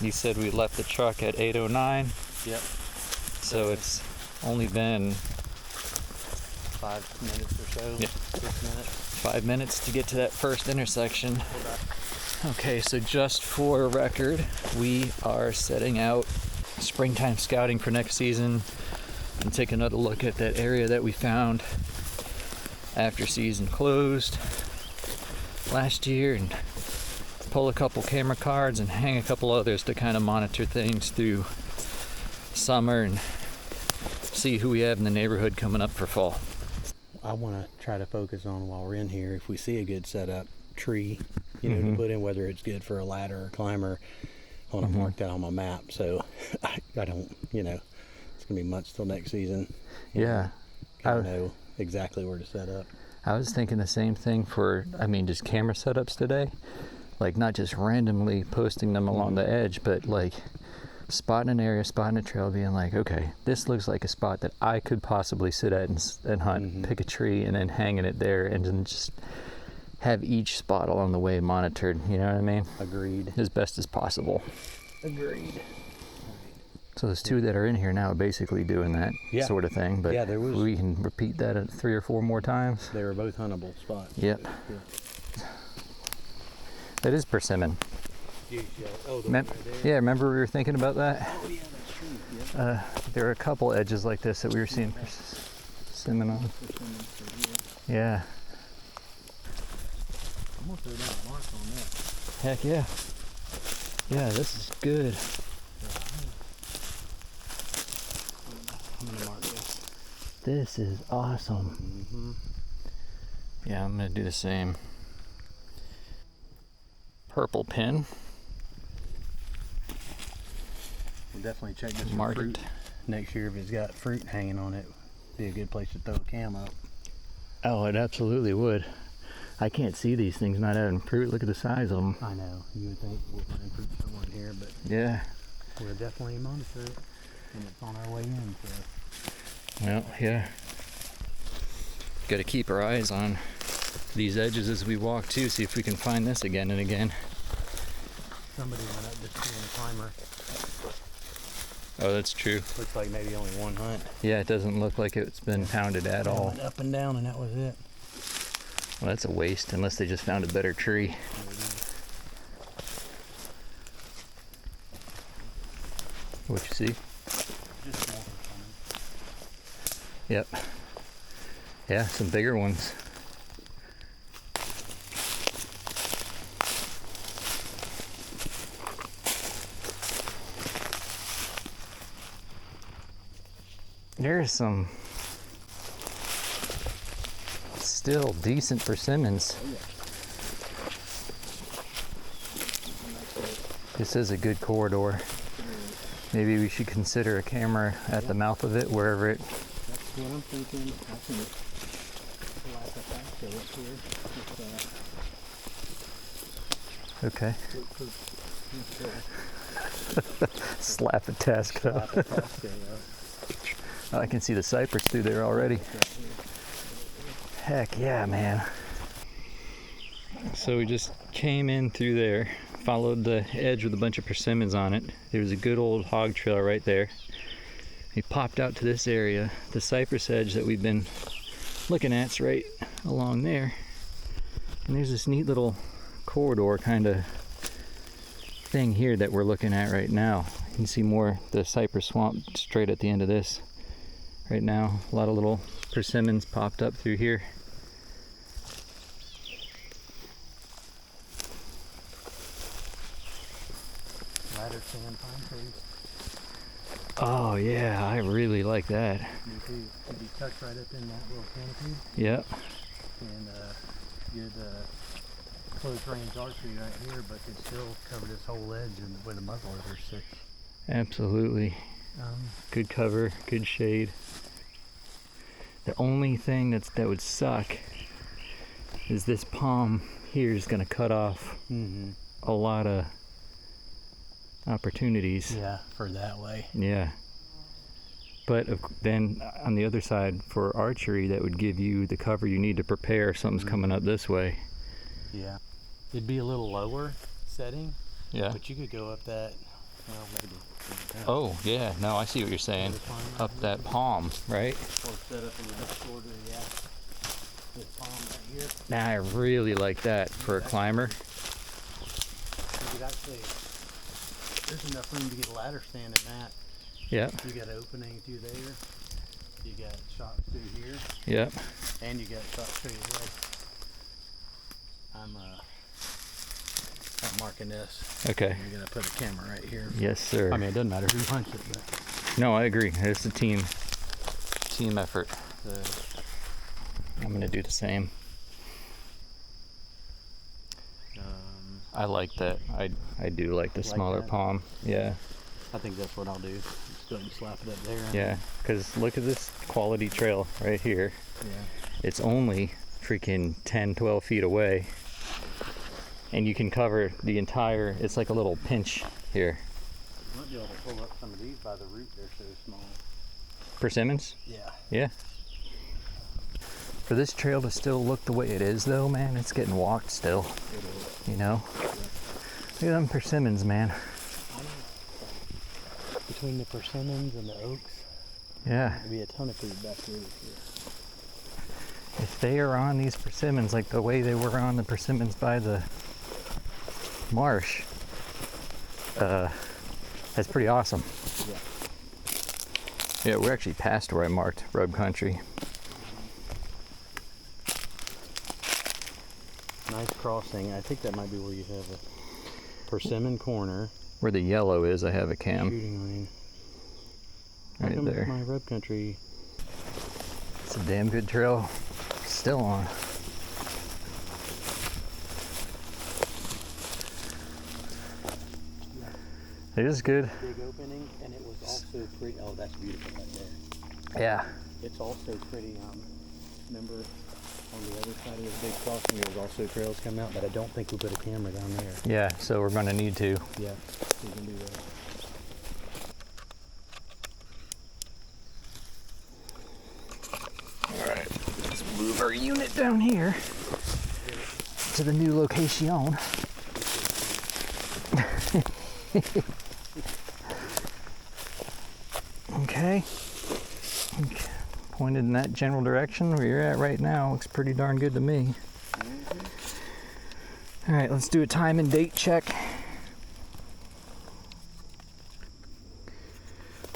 You said we left the truck at 8:09. Yep. So it's only been 5 minutes or so. Yeah. 6 minutes. 5 minutes to get to that first intersection. Okay, so just for record, we are setting out springtime scouting for next season and take another look at that area that we found after season closed last year, and pull a couple camera cards and hang a couple others to kind of monitor things through summer and see who we have in the neighborhood coming up for fall. I want to try to focus on, while we're in here, if we see a good setup tree, you know, to put in, whether it's good for a ladder or climber. I want to mark that on my map, so I don't, you know, it's gonna be months till next season. Yeah, I know exactly where to set up. I was thinking the same thing for, just camera setups today. Like, not just randomly posting them along the edge, but like spotting an area, spotting a trail, being like, okay, this looks like a spot that I could possibly sit at and hunt, pick a tree and then hanging it there, and then just have each spot along the way monitored, you know what I mean? Agreed. As best as possible. Agreed. So there's two that are in here now basically doing that sort of thing, but we can repeat that 3 or 4 more times. They were both huntable spots. Yep. That is persimmon. Yeah, remember we were thinking about that? Oh yeah, that's true. Yep. There are a couple edges like this that we were seeing persimmon on. Yeah. I'm gonna throw down a mark on that. Heck yeah. Yeah, this is good. I'm gonna mark this. This is awesome. Yeah, I'm gonna do the same. Purple pin. We'll definitely check this Mark for fruit it. next year. If it's got fruit hanging on it, be a good place to throw a cam up. Oh, it absolutely would. I can't see these things not having fruit. Look at the size of them. I know. You would think we'll find fruit somewhere in here, but Yeah. we'll definitely monitor it, and it's on our way in. So. Well, yeah. Got to keep our eyes on these edges as we walk too, see if we can find this again and again. Somebody went up this tree in a climber. Oh, that's true. Looks like maybe only one hunt. Yeah, it doesn't look like it's been pounded at all. Went up and down, and that was it. Well, that's a waste unless they just found a better tree. What you see? Just more Yep. Yeah, some bigger ones. There's some still decent persimmons. This is a good corridor. Maybe we should consider a camera at the mouth of it, wherever it. That's what I'm thinking. I can slap a taco up here. Okay. Slap a Tesco. I can see the cypress through there already. Heck yeah, man. So we just came in through there, followed the edge with a bunch of persimmons on it. There was a good old hog trail right there. We popped out to this area. The cypress edge that we've been looking at's right along there. And there's this neat little corridor kind of thing here that we're looking at right now. You can see more the cypress swamp straight at the end of this. Right now, a lot of little persimmons popped up through here. Ladder stand pine trees. Oh yeah, I really like that. Me too. Could be tucked right up in that little canopy. Yep. And good close range archery right here, but could still cover this whole edge and with a muzzleloader stick. Absolutely. Good cover, good shade. The only thing that would suck is this palm here is going to cut off a lot of opportunities. Yeah, for that way. Yeah. But then on the other side, for archery, that would give you the cover you need to prepare if something's coming up this way. Yeah. It'd be a little lower setting. Yeah. But you could go up that Well, maybe. Oh, yeah. No, I see what you're saying. Up that palm, right? Or set up a little bit shorter, yeah. This palm right here. Nah, I really like that for a climber. You could actually, there's enough room to get a ladder stand in that. Yep. You got an opening through there. You got shots through here. Yep. And you got shots straight ahead. I'm marking this. Okay. You're gonna put a camera right here. Yes, sir. I mean, it doesn't matter who hunts it, but No, I agree. It's a team effort. I'm gonna do the same. I like that. I do like the smaller that? palm. Yeah. I think that's what I'll do. Just go ahead and slap it up there. Yeah. Because look at this quality trail right here. Yeah. It's only freaking 10, 12 feet away. And you can cover the entire, it's like a little pinch here. You might be able to pull up some of these by the root. They're so small. Persimmons? Yeah. Yeah. For this trail to still look the way it is though, man, it's getting walked still. It is. You know? Look at them persimmons, man. Between the persimmons and the oaks, Yeah. there'd be a ton of food back here. If they are on these persimmons like the way they were on the persimmons by the marsh, that's pretty awesome. Yeah. Yeah, we're actually past where I marked rub country. Nice crossing. I think that might be where you have a persimmon corner. Where the yellow is, I have a cam Shooting range. How right come there. my rub country? It's a damn good trail. Still on. It is good. Big opening, and it was also pretty. Oh, that's beautiful right there. Yeah. It's also pretty. Remember on the other side of this big crossing, there was also trails coming out, but I don't think we put a camera down there. Yeah, so we're gonna need to. Yeah, we can do that. Alright, let's move our unit down here to the new location. Okay. Pointed in that general direction where you're at right now. Looks pretty darn good to me. Alright, let's do a time and date check.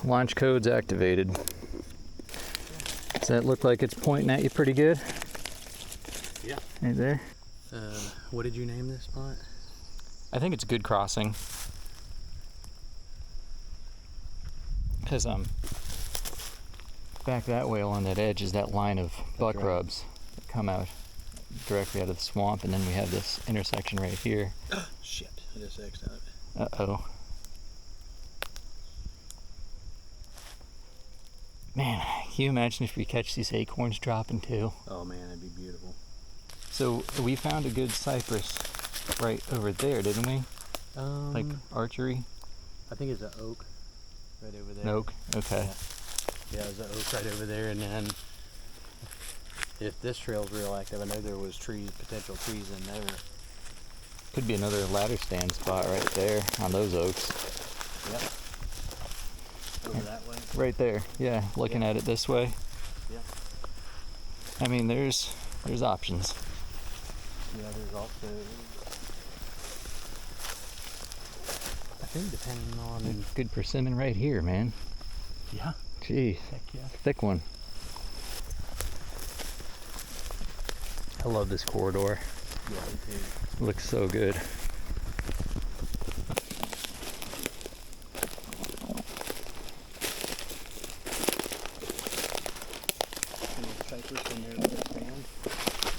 Launch code's activated. Does that look like it's pointing at you pretty good? Yeah. Right there? What did you name this spot? I think it's good crossing. Because back that way along that edge is that line of buck right. rubs that come out directly out of the swamp, and then we have this intersection right here. Shit, I just X'd out. Uh-oh. Man, can you imagine if we catch these acorns dropping too? Oh man, that'd be beautiful. So we found a good cypress right over there, didn't we? Like archery? I think it's an oak right over there. An oak? Okay. Yeah, there's an oak right over there, and then if this trail's real active, I know there was potential trees in there. Could be another ladder stand spot right there on those oaks. Yep. Over that way. Right there, yeah, looking at it this way. Yeah. I mean, there's options. Yeah, there's also, I think depending on, Good persimmon right here, man. yeah, Gee, heck yeah. thick one. I love this corridor. Yeah, me too. Looks so good. And there's cypress in there with the stand.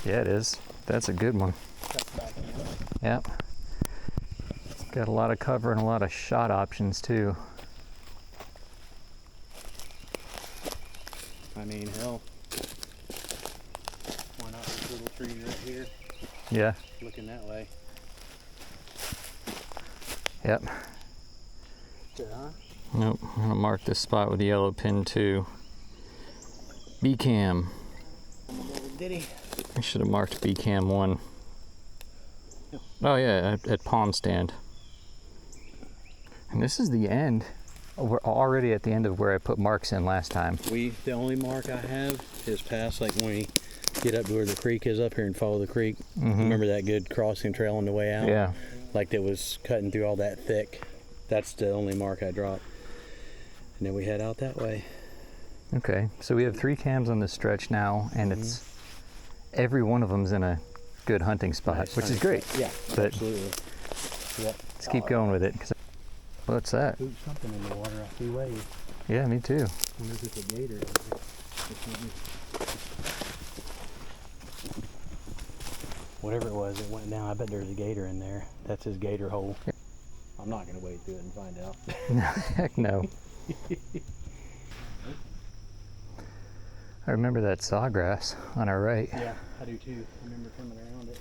Yeah, it is. That's a good one. Cut back in. Yep. Got a lot of cover and a lot of shot options too. I mean, hell, why not this little tree right here, Yeah. looking that way? Yep. Good, huh? Nope. I'm gonna mark this spot with the yellow pin too. B cam. Diddy. I should have marked B cam 1. Oh yeah, at palm stand. And this is the end. We're already at the end of where I put marks in last time. The only mark I have is past, like when we get up to where the creek is up here and follow the creek. Remember that good crossing trail on the way out? Yeah. Like that was cutting through all that thick. That's the only mark I dropped. And then we head out that way. Okay, so we have 3 cams on this stretch now, and it's every one of them's in a good hunting spot, Nice which is hunting great. spot. Yeah, But absolutely. Yep. let's keep going with it. What's that? Ooh, something in the water. I see waves. Yeah, me too. I wonder if it's a gator. Whatever it was, it went down. I bet there's a gator in there. That's his gator hole. Yeah. I'm not going to wade through it and find out. Heck no. I remember that sawgrass on our right. Yeah, I do too. I remember coming around it.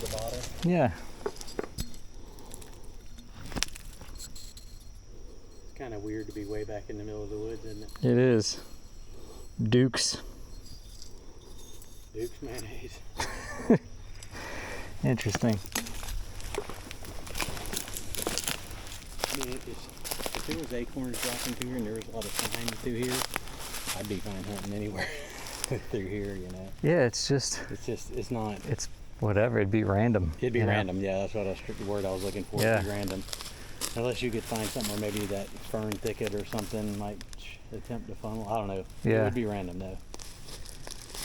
The bottle. Yeah. It's kind of weird to be way back in the middle of the woods, isn't it? It is. Duke's. Duke's mayonnaise. Interesting. I mean, if there was acorns dropping through here and there was a lot of pine through here, I'd be fine hunting anywhere through here, you know. Yeah, it's not. It's whatever. It'd be random. It'd be you know? random, yeah. That's what the word I was looking for. Yeah. It'd be random. Unless you could find something where maybe that fern thicket or something might attempt to funnel. I don't know. Yeah. It would be random though.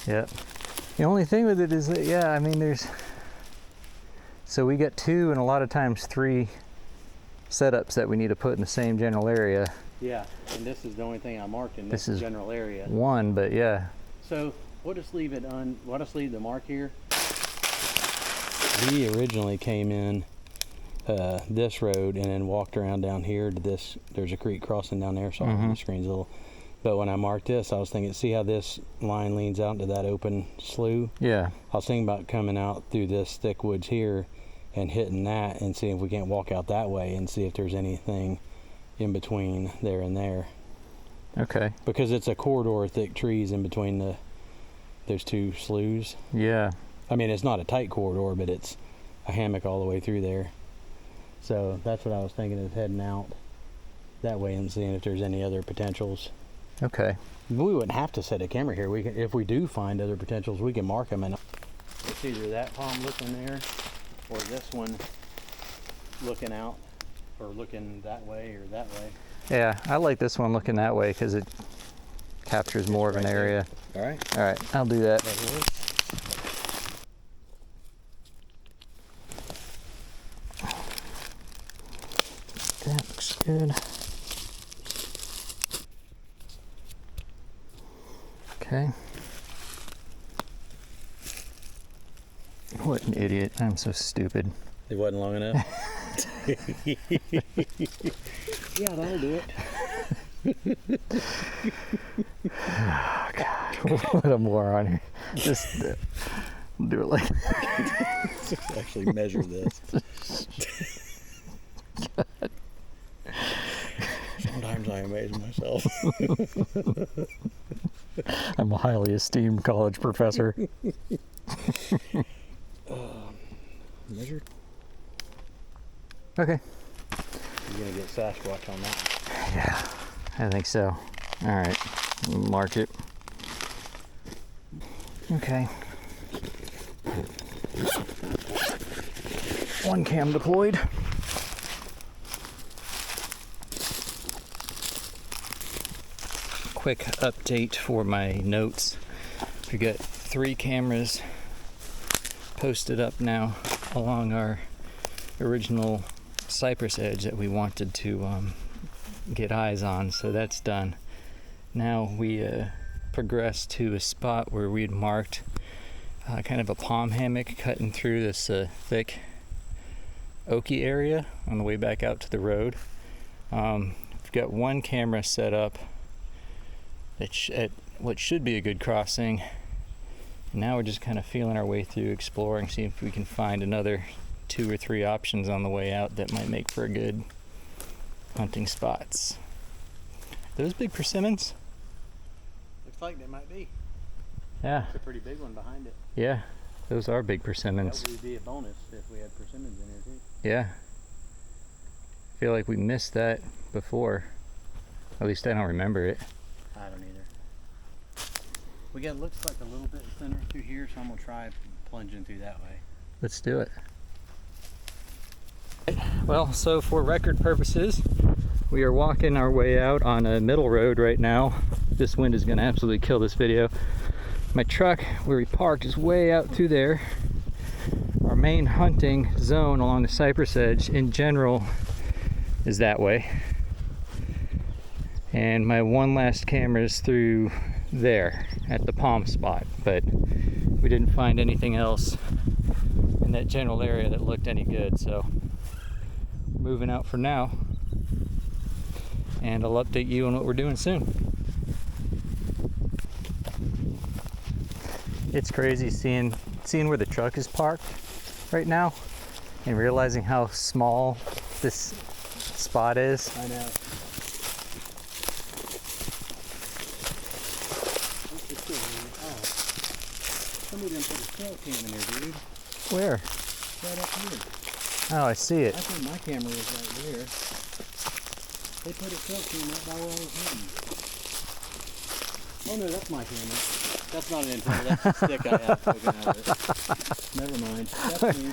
Yep. The only thing with it is that, yeah, I mean, so we got 2 and a lot of times 3 setups that we need to put in the same general area. Yeah, and this is the only thing I marked in this is general area. 1, but yeah. So we'll just leave the mark here. We originally came in this road and then walked around down here to this. There's a creek crossing down there, so the screen's a little. But when I marked this, I was thinking, see how this line leans out into that open slough? Yeah. I was thinking about coming out through this thick woods here and hitting that and seeing if we can't walk out that way and see if there's anything in between there and there. Okay. Because it's a corridor of thick trees in between those 2 sloughs. Yeah. I mean, it's not a tight corridor, but it's a hammock all the way through there. So that's what I was thinking, of heading out that way and seeing if there's any other potentials. Okay. We wouldn't have to set a camera here. We can, if we do find other potentials, we can mark them. And it's either that palm looking there, or this one looking out, or looking that way or that way. Yeah, I like this one looking that way because it captures more of an area. All right. All right, I'll do that. That looks good. Okay. What an idiot. I'm so stupid. It wasn't long enough. Yeah, that'll do it. Oh, God. What a moron here. Just do it like Actually measure this. Sometimes I amaze myself. I'm a highly esteemed college professor. Measured? Okay. You're gonna get Sasquatch on that. Yeah, I think so. All right, mark it. Okay. 1 cam deployed. Quick update for my notes. We got 3 cameras posted up now along our original cypress edge that we wanted to get eyes on, so that's done. Now we progressed to a spot where we had marked kind of a palm hammock cutting through this thick oaky area on the way back out to the road. We've got 1 camera set up at what should be a good crossing. Now we're just kind of feeling our way through, exploring, see if we can find another 2 or 3 options on the way out that might make for a good hunting spots. Those big persimmons? Looks like they might be. Yeah. It's a pretty big one behind it. Yeah. Those are big persimmons. That would be a bonus if we had persimmons in here too. Yeah. I feel like we missed that before. At least I don't remember it. I don't either. We got, looks like a little bit thinner through here, so I'm gonna try plunging through that way. Let's do it. Well, so for record purposes, we are walking our way out on a middle road right now. This wind is gonna absolutely kill this video. My truck, where we parked, is way out through there. Our main hunting zone along the Cypress edge in general is that way. And my one last camera is through there at the palm spot, but we didn't find anything else in that general area that looked any good, so we're moving out for now, and I'll update you on what we're doing soon. It's crazy seeing where the truck is parked right now and realizing how small this spot is. I know. Somebody didn't put a trail cam in there, dude. Where? Right up here. Oh, I see it. I thought my camera was right there. They put a trail cam right by where I was hitting. Oh no, that's my camera. That's not an antenna, that's a stick I have poking out of it. Never mind. That's me.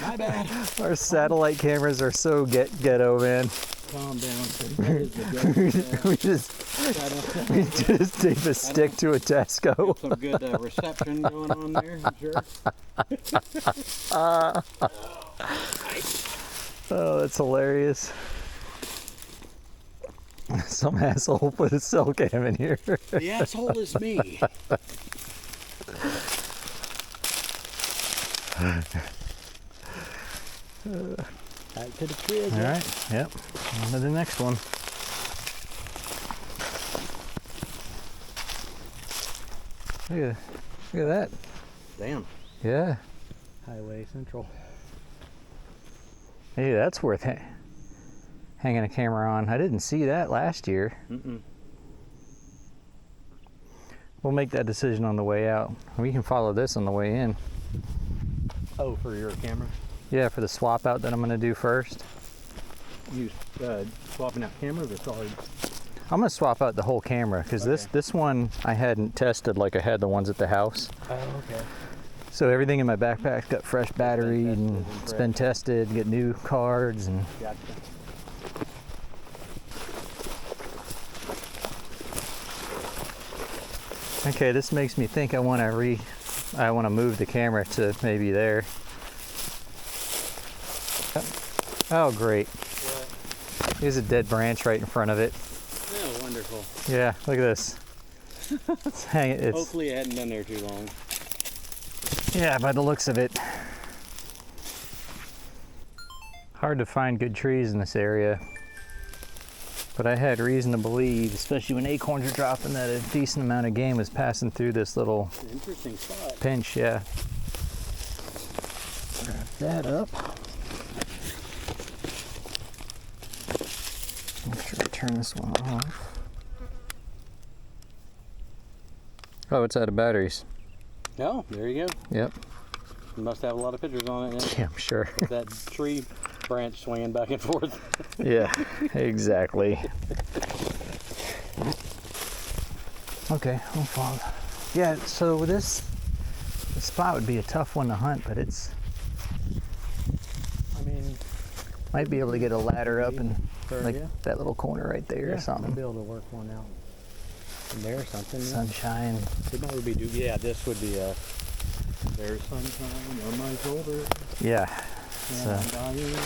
My bad. Our satellite cameras are so ghetto, man. Calm down. That is the ghetto. we just tape a stick to a Tesco. Some good reception going on there, I'm sure. Oh, that's hilarious. Some asshole put a cell cam in here. The asshole is me. Back to the crib. All right, yep. On to the next one. Look at that. Damn. Yeah. Highway Central. Hey, that's worth hanging a camera on. I didn't see that last year. We'll make that decision on the way out. We can follow this on the way in. Oh, for your camera? Yeah, for the swap out that I'm gonna do first. You swapping out cameras or solid? I'm gonna swap out the whole camera because this one I hadn't tested like I had the ones at the house. Oh, okay. So everything in my backpack's got fresh battery and it's been tested, get new cards and. Gotcha. Okay, this makes me think I want to move the camera to maybe there. Oh, great. What? There's a dead branch right in front of it. Oh, wonderful. Yeah, look at this. Hopefully it hadn't been there too long. Yeah, by the looks of it. Hard to find good trees in this area. But I had reason to believe, especially when acorns are dropping, that a decent amount of game was passing through this little interesting spot. pinch, yeah. Wrap that up. Make sure I turn this one off. Oh, it's out of batteries. Oh, there you go. Yep. You must have a lot of pictures on it then. Yeah, I'm sure. With that tree branch swinging back and forth. Yeah, exactly. Okay, we'll follow. Yeah, so this spot would be a tough one to hunt, but it's. I mean, Might be able to get a ladder up and like yeah. that little corner right there or I'll something. be able to work one out from there or something. Yeah. Sunshine. It might be yeah, this would be a there's sunshine on my shoulder. Yeah. And I'm dying.